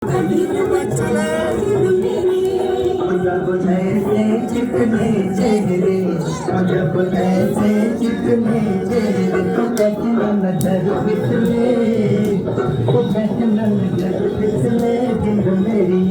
जब ऐसे चिकने चेहरे, जब ऐसे चिकने चेहरे, तो कैसे नजर फिसले, तो कैसे नजर फिसले दिल मेरी।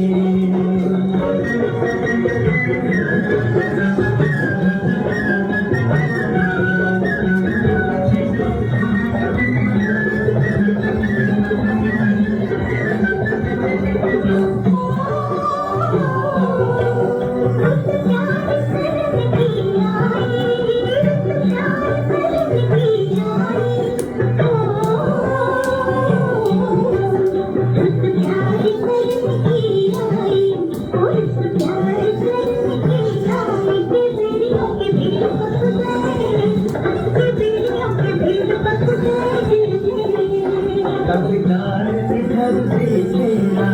कभी डाल इधर से तेरा,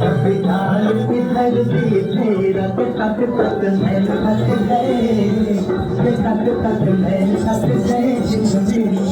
कभी डाल इधर से तेरा, तक तक मैं थक गए, तक तक मैं थक गए जिंदगी में।